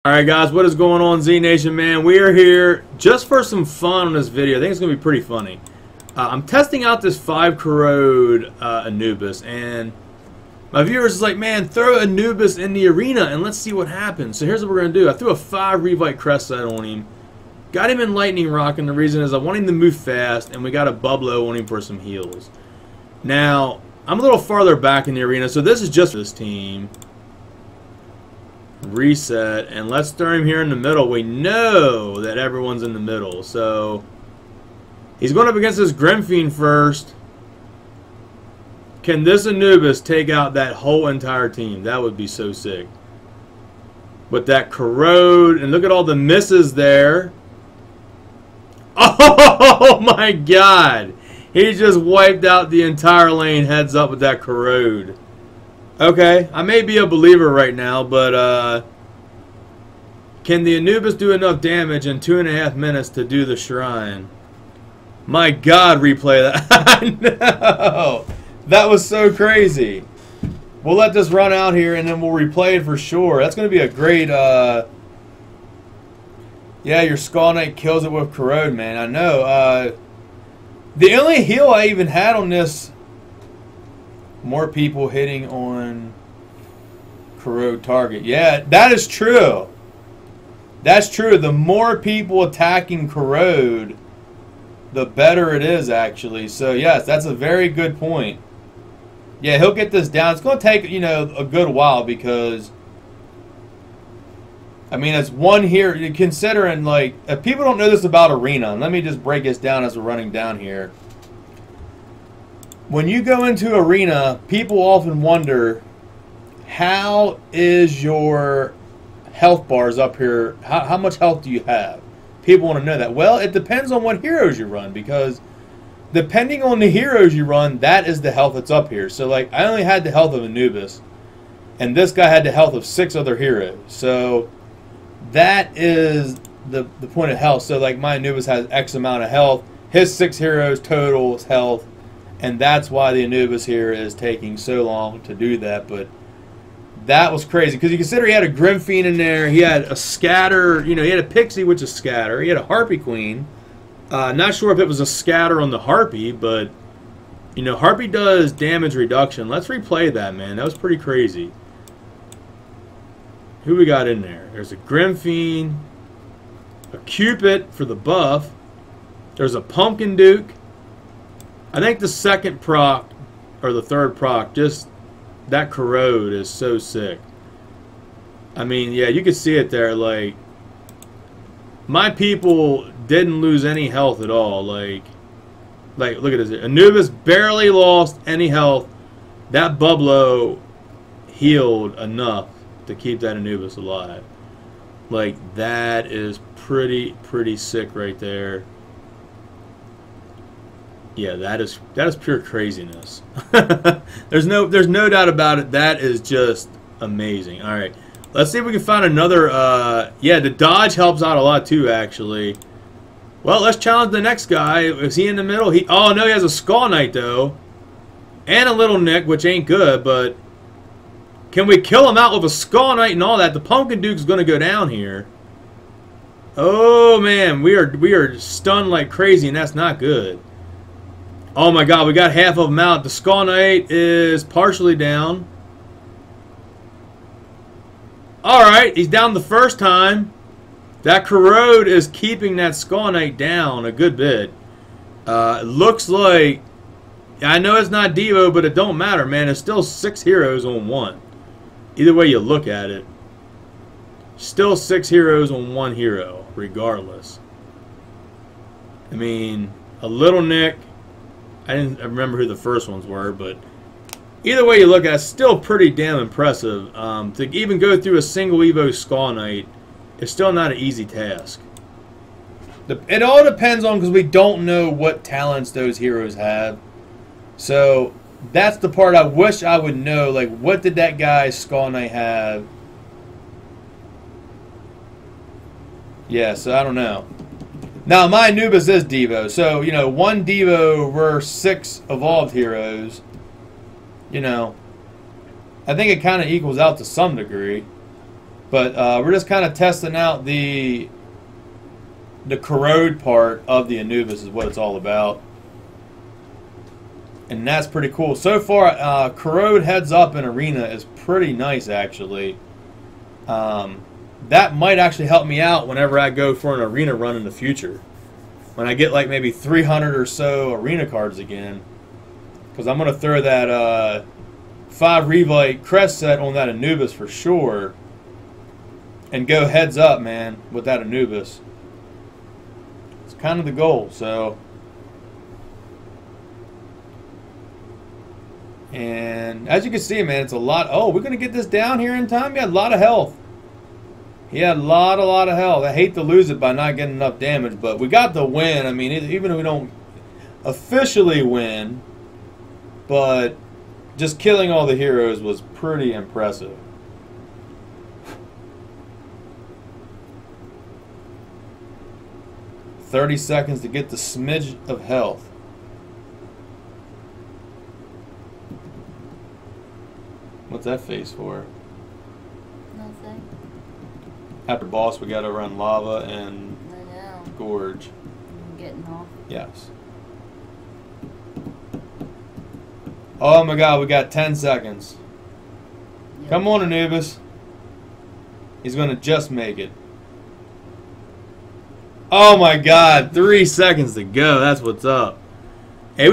Alright guys, what is going on, Z Nation, man? We are here just for some fun on this video. I think it's going to be pretty funny. I'm testing out this 5 Corrode Anubis, and my viewers is like, man, throw Anubis in the arena and let's see what happens. So here's what we're going to do. I threw a 5 Revite Crest set on him. Got him in Lightning Rock, and the reason is I want him to move fast, and we got a Bublo on him for some heals. Now, I'm a little farther back in the arena, so this is just this team. Reset, and let's throw him here in the middle. We know that everyone's in the middle, so he's going up against this Grimfiend first. Can this Anubis take out that whole entire team? That would be so sick. With that Corrode, and look at all the misses there. Oh my god! He just wiped out the entire lane heads up with that Corrode. Okay, I may be a believer right now, but can the Anubis do enough damage in 2.5 minutes to do the shrine? My god, replay that. No! That was so crazy. We'll let this run out here and then we'll replay it for sure. That's going to be a great, yeah, your Skull Knight kills it with Corrode, man. I know. The only heal I even had on this, more people hitting on Corrode target. Yeah, that is true. That's true. The more people attacking Corrode, the better it is, actually. So, yes, that's a very good point. Yeah, he'll get this down. It's going to take, you know, a good while because, I mean, it's one here. Considering, like, if people don't know this about Arena, let me just break this down as we're running down here. When you go into Arena, people often wonder, how is your health bars up here? How much health do you have? People want to know that. Well, it depends on what heroes you run, because depending on the heroes you run, that is the health that's up here. So, like, I only had the health of Anubis, and this guy had the health of 6 other heroes. So, that is the point of health. So, like, my Anubis has X amount of health. His 6 heroes total health. And that's why the Anubis here is taking so long to do that. But that was crazy. Because you consider he had a Grimfiend in there. He had a Scatter. You know, he had a Pixie, which is Scatter. He had a Harpy Queen. Not sure if it was a Scatter on the Harpy. But, you know, Harpy does damage reduction. Let's replay that, man. That was pretty crazy. Who we got in there? There's a Grimfiend. A Cupid for the buff. There's a Pumpkin Duke. I think the second proc, or the third proc, just that Corrode is so sick. I mean, yeah, you can see it there. Like, my people didn't lose any health at all. Like look at this. Anubis barely lost any health. That Bublo healed enough to keep that Anubis alive. Like, that is pretty sick right there. Yeah, that is pure craziness. There's no doubt about it. That is just amazing. All right, let's see if we can find another. Yeah, the dodge helps out a lot too, actually. Well, let's challenge the next guy. Is he in the middle? Oh no, he has a Skull Knight though, and a Little Nick, which ain't good. But can we kill him out with a Skull Knight and all that? The Pumpkin Duke's going to go down here. Oh man, we are stunned like crazy, and that's not good. Oh my god, we got half of them out. The Skull Knight is partially down. Alright, he's down the first time. That Corrode is keeping that Skull Knight down a good bit. It looks like, I know it's not Devo, but it don't matter, man. It's still 6 heroes on 1. Either way you look at it. Still 6 heroes on 1 hero, regardless. I mean, a Little Nick. I didn't remember who the first ones were, but either way you look at it, it's still pretty damn impressive. To even go through a single Evo Skull Knight is still not an easy task. It all depends on, because we don't know what talents those heroes have. So that's the part I wish I would know. Like, what did that guy's Skull Knight have? Yeah, so I don't know. Now, my Anubis is Devo, so, you know, 1 Devo versus 6 evolved heroes, you know, I think it kind of equals out to some degree. But we're just kind of testing out the Corrode part of the Anubis is what it's all about. And that's pretty cool. So far, Corrode heads up in Arena is pretty nice, actually. That might actually help me out whenever I go for an Arena run in the future. When I get like maybe 300 or so Arena cards again. Because I'm going to throw that 5 Revite crest set on that Anubis for sure. And go heads up, man, with that Anubis. It's kind of the goal, so... And as you can see, man, it's a lot. Oh, we're going to get this down here in time. He had a lot of health. He had a lot of health. I hate to lose it by not getting enough damage, but we got the win. I mean, even if we don't officially win, but just killing all the heroes was pretty impressive. $30 seconds to get the smidge of health. What's that face for? Nothing. After boss, we gotta run lava and gorge. I'm getting off. Yes. Oh my god, we got 10 seconds. Yep. Come on, Anubis. He's gonna just make it. Oh my god, 3 seconds to go. That's what's up. Hey,